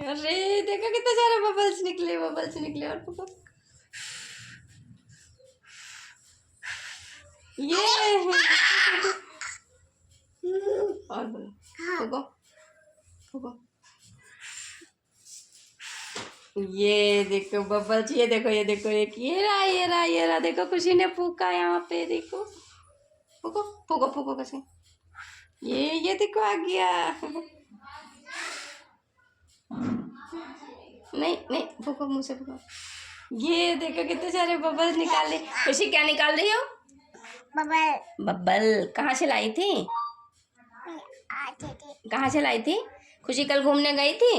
अरे देखो कितना सारे बबल्स निकले और फूको। ये और बोलो फूको फूको। ये देखो बबल्स, ये देखो एक ये रहा देखो खुशी ने फूका यहाँ पे, देखो फूको फूको फूको कैसे। ये देखो आ गया। नहीं फूको, मुँह से फूको। ये देखो कितने सारे बबल्स निकाले। खुशी क्या निकाल रही हो? बबल। कहाँ से लाई थी? कहाँ से लाई थी? खुशी कल घूमने गई थी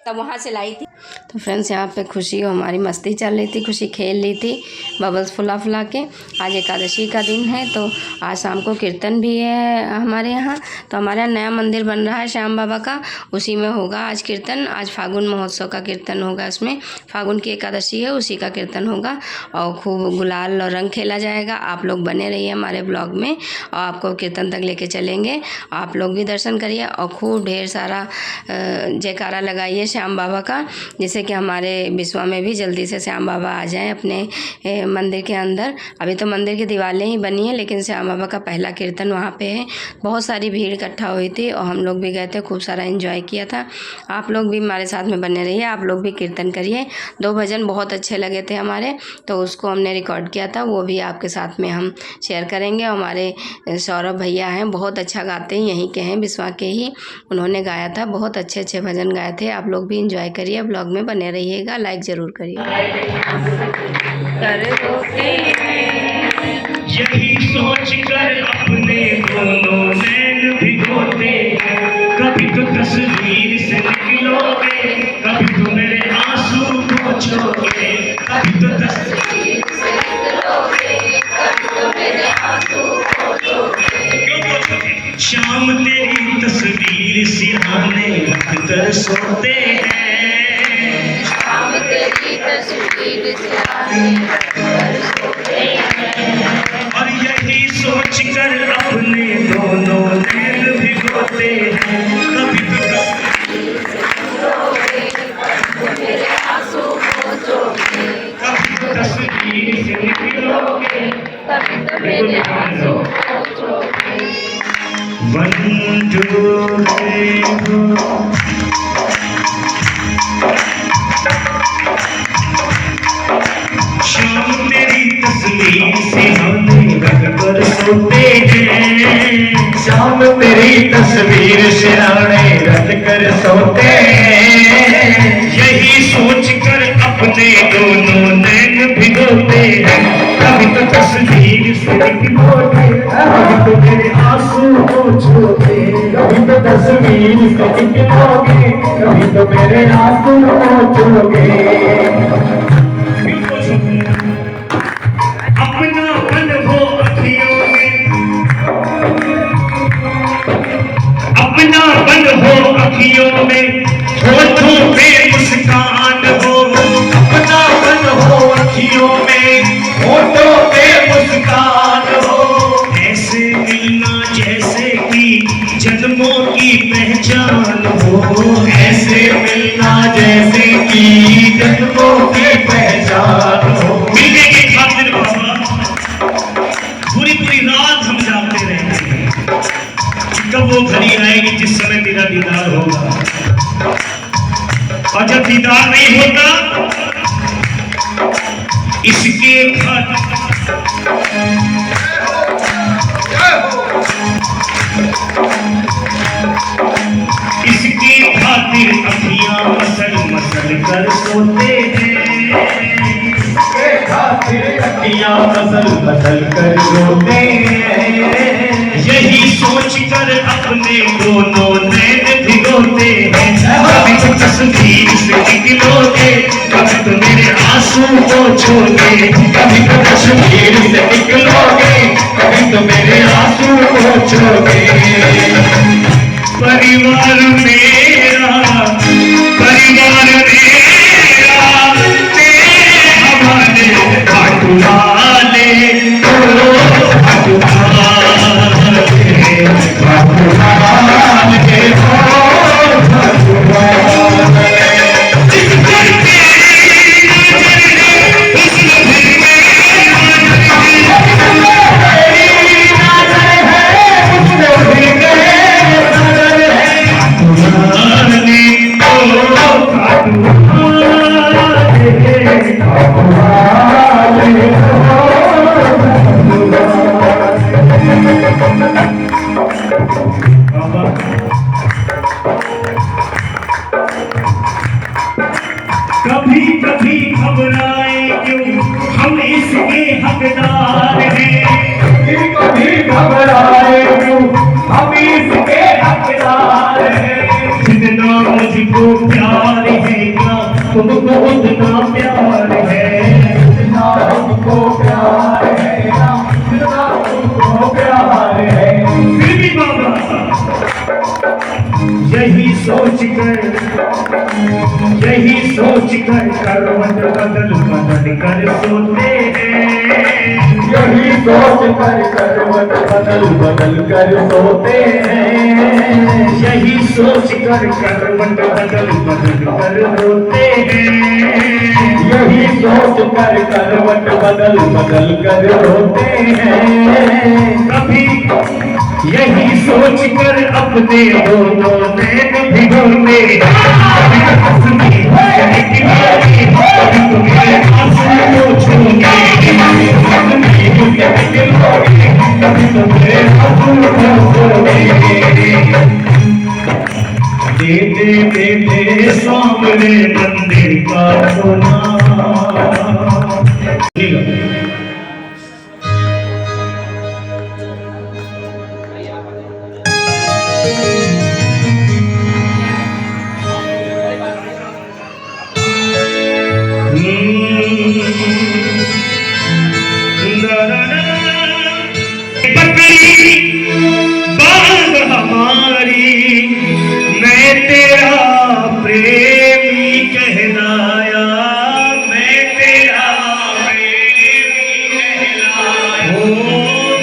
तब वहाँ से लाई थी। तो फ्रेंड्स यहाँ पे खुशी हमारी मस्ती चल रही थी, खुशी खेल रही थी बबल्स फुला के। आज एकादशी का दिन है तो आज शाम को कीर्तन भी है हमारे यहाँ। तो हमारे यहाँ नया मंदिर बन रहा है श्याम बाबा का, उसी में होगा आज कीर्तन। आज फागुन महोत्सव का कीर्तन होगा, इसमें फागुन की एकादशी है उसी का कीर्तन होगा और खूब गुलाल और रंग खेला जाएगा। आप लोग बने रहिए हमारे ब्लॉग में और आपको कीर्तन तक लेके चलेंगे। आप लोग भी दर्शन करिए और खूब ढेर सारा जयकारा लगाइए श्याम बाबा का, जिससे कि हमारे बिस्वा में भी जल्दी से श्याम बाबा आ जाएं अपने मंदिर के अंदर। अभी तो मंदिर की दीवारें ही बनी हैं लेकिन श्याम बाबा का पहला कीर्तन वहाँ पे है। बहुत सारी भीड़ इकट्ठा हुई थी और हम लोग भी गए थे, खूब सारा एंजॉय किया था। आप लोग भी हमारे साथ में बने रहिए, आप लोग भी कीर्तन करिए। 2 भजन बहुत अच्छे लगे थे हमारे, तो उसको हमने रिकॉर्ड किया था, वो भी आपके साथ में हम शेयर करेंगे। हमारे सौरभ भैया हैं, बहुत अच्छा गाते हैं, यहीं के हैं बिस्वा के ही, उन्होंने गाया था, बहुत अच्छे भजन गाए थे। आप लोग भी इंजॉय करिए, ब्लॉग में बने रहिएगा, लाइक ज़रूर करिए। यही सोच कर अपने दोनों नैन भिगोते, कभी तो तस्वीर से निकलोगे, कभी तो मेरे आंसू पोंछोगे, कभी तो तस्वीर से निकलोगे, कभी तो मेरे आंसू पोंछोगे। शाम तेरी तस्वीर सिरहाने रख कर सोते हैं, शाम तेरी तस्वीर सिरहाने रख कर सोते हैं, और यही सोच कर अपने दोनों नैन भिगोते हैं, कभी तो तस्वीर से निकलोगे, कभी तो मेरे आंसू पोंछोगे, कभी तो तस्वीर से निकलोगे, कभी तो मेरे आंसू पोंछोगे। 1 2 3 शाम तेरी तस्वीर सिरहाने रख कर सोते हैं, शाम तेरी तस्वीर सिरहाने रख कर सोते हैं, यही सोच कर अपने दोनों नैन भिगोते हैं, कभी तो तस्वीर से निकलोगे, कभी तो मेरे आंसू पोंछोगे, कभी तो तस्वीर से निकलोगे, कभी तो मेरे आंसू पोंछोगे। अपनापन हो अखियों में, अपनापन हो अखियों में, होठों पे मुस्कान हो, अपनापन हो अखियों में, होठों पे मुस्कान हो, ऐसे मिलना जैसे कि जन्मों की पहचान हो, ऐसे मिलना जैसे कि जन्मों की पहचान हो। मिलने की खातिर बाबा पूरी रात हम जागते रहते हैं, कब वो घड़ी आएगी जिस समय मेरा दीदार होगा, और जब दीदार नहीं होता इसके खातिर अखियां मसल कर सोते हैं, अखियां मसल कर सोते हैं, यही सोच कर अपने दोनों नैन भिगोते हैं, कभी तो तस्वीर से निकलोगे, कभी तो मेरे आंसू पोंछोगे, कभी तो तस्वीर से निकलोगे, कभी तो मेरे आंसू पोंछोगे। परिवार मेरा तेरे हवाले तुमको उतना प्यार है, जितना हमको प्यार है, जितना तुमको प्यार है। फिर भी बाबा यही सोच कर करवट बदल बदल कर सोते हैं, यही सोच कर करवट बदल बदल कर सोते हैं, यही सोच कर करवट बदल बदल कर रोते हैं, यही सोच कर करवट बदल बदल कर रोते हैं। कभी यही सोच कर अपने दोनों नैन भिगोते, दे दे सामने मंदिर का सोना। बात हमारी मैं तेरा प्रेमी कहलाया, मैं तेरा प्रेमी कहलाया, ओ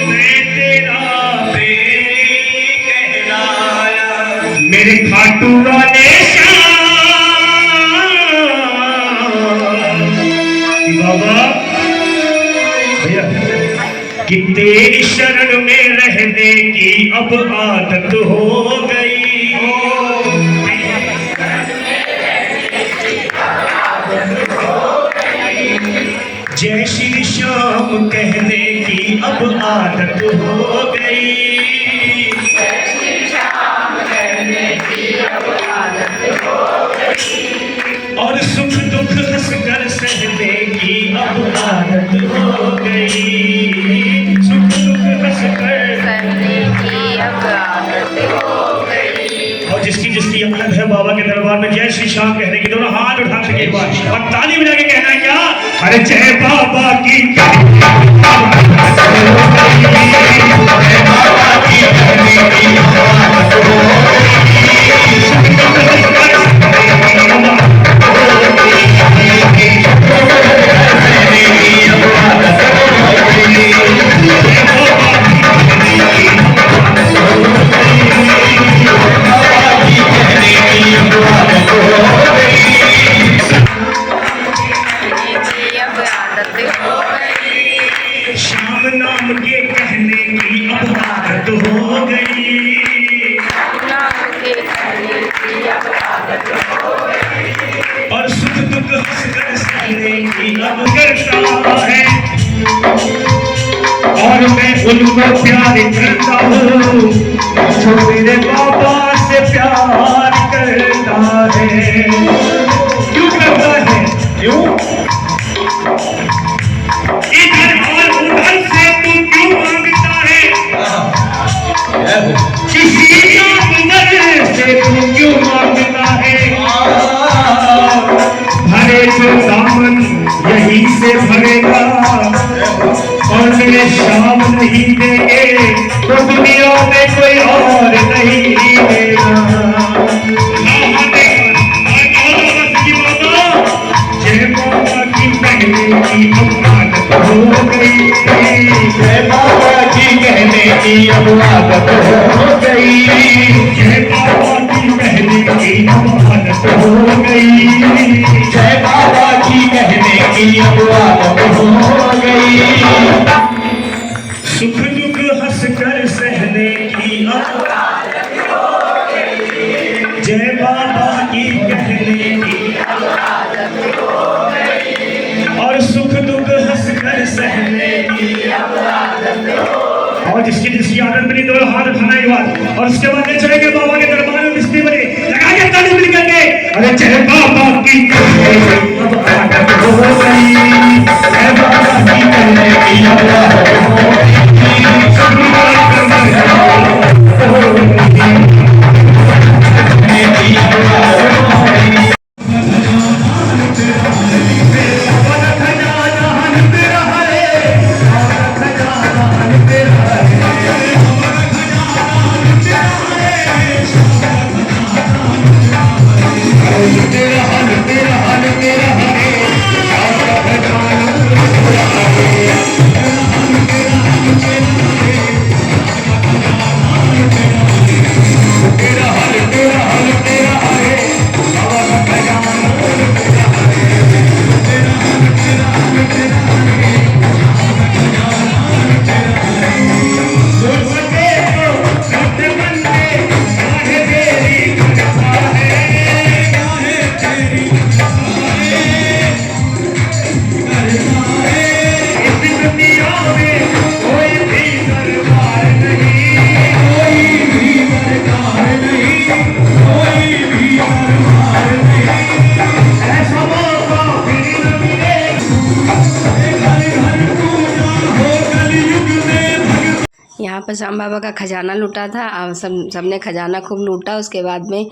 मैं तेरा प्रेमी कहलाया। मेरे खाटू वाले बाबा भैया कि तेरी शरण में रहने की अब आदत हो गई, जय श्री श्याम कहने की अब आदत हो गई, जय श्री श्याम कहने की अब आदत हो गई, और सुख दुख हंसकर सहने की अब आदत हो गई, सुख दुख हंसकर सहने की अब आदत हो गई। और जिसकी आदत है बाबा के दरबार में जय श्री श्याम कहने की, दोनों हाथ उठा के एक बार और ताली बजा के कहना है क्या? अरे जय बाबा की, जय बाबा की कहने की आदत हो श्याम नाम के कहने की अब आदत हो गई, और सुख दुख हंसकर सहने की अब करता है, और मैं उनको प्यार करता हूँ जो मेरे बाबा से प्यार करता है। क्यों करता है? क्यों? इधर और उधर से तू क्यों मांगता है? किसी जानवर से तू क्यों मांगता है? भरे जो दामन यहीं से भरेगा, और मेरे श्याम नहीं देंगे तो दुनिया में कोई और नहीं देगा। जय बाबा की कहने की अब आदत हो गई, जय बाबा की कहने की अब आदत हो गई, जय बाबा की कहने की अब आदत हो गई, जय बाबा की कहने की अब आदत हो गई। सुख दुख हंसकर सहने की अब आदत हो गई, जय बाबा की कहने की अब आदत हो गई, और सुख दुख हंसकर सहने की अब आदत हो गई। और जिसकी आदत बनी दोनों हाथ उठाना एक बार, और उसके बाद ले चलेंगे बाबा के दरबार में बिस्ती बने लगा के ताली मिल करके, अरे जय बाबा की कहने की अब आदत हो गई, जय बाबा की कहने की अब आदत हो गई। पर श्याम बाबा का खजाना लूटा था। अब सबने खजाना खूब लूटा। उसके बाद में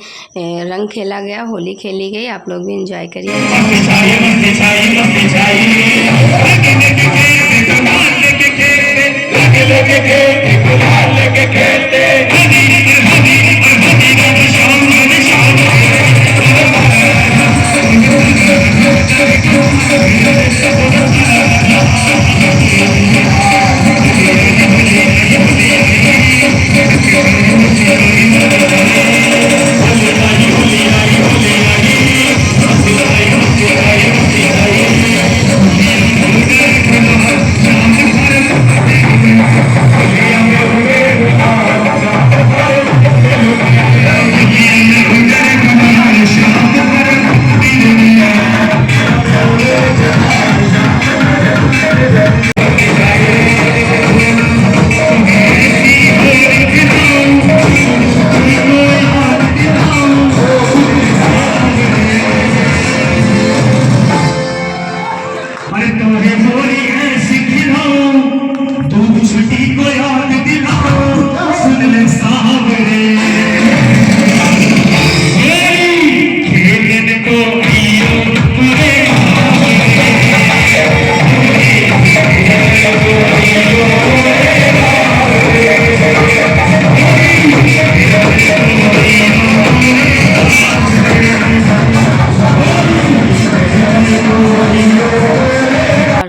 रंग खेला गया, होली खेली गई। आप लोग भी एंजॉय करिए।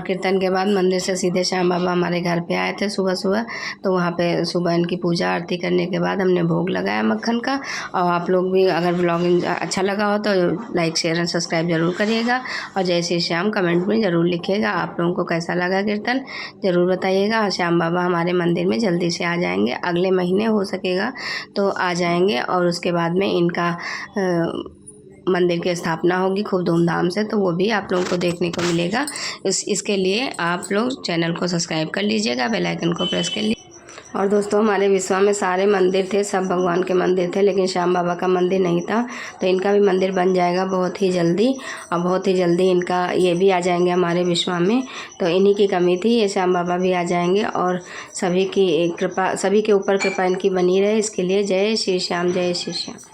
कीर्तन के बाद मंदिर से सीधे श्याम बाबा हमारे घर पे आए थे सुबह सुबह। तो वहाँ पे सुबह इनकी पूजा आरती करने के बाद हमने भोग लगाया मक्खन का। और आप लोग भी अगर ब्लॉगिंग अच्छा लगा हो तो लाइक शेयर एंड सब्सक्राइब ज़रूर करिएगा। और जय श्री श्याम कमेंट में ज़रूर लिखिएगा। आप लोगों को कैसा लगा कीर्तन ज़रूर बताइएगा। और श्याम बाबा हमारे मंदिर में जल्दी से आ जाएंगे, अगले महीने हो सकेगा तो आ जाएंगे। और उसके बाद में इनका मंदिर की स्थापना होगी खूब धूमधाम से, तो वो भी आप लोगों को देखने को मिलेगा। इसके लिए आप लोग चैनल को सब्सक्राइब कर लीजिएगा, बेल आइकन को प्रेस कर लीजिए। और दोस्तों हमारे विश्वा में सारे मंदिर थे, सब भगवान के मंदिर थे, लेकिन श्याम बाबा का मंदिर नहीं था। तो इनका भी मंदिर बन जाएगा बहुत ही जल्दी। और बहुत ही जल्दी इनका ये भी आ जाएंगे हमारे विश्वा में। तो इन्हीं की कमी थी, ये श्याम बाबा भी आ जाएंगे। और सभी की कृपा, सभी के ऊपर कृपा इनकी बनी रहे, इसके लिए जय श्री श्याम, जय श्री श्याम।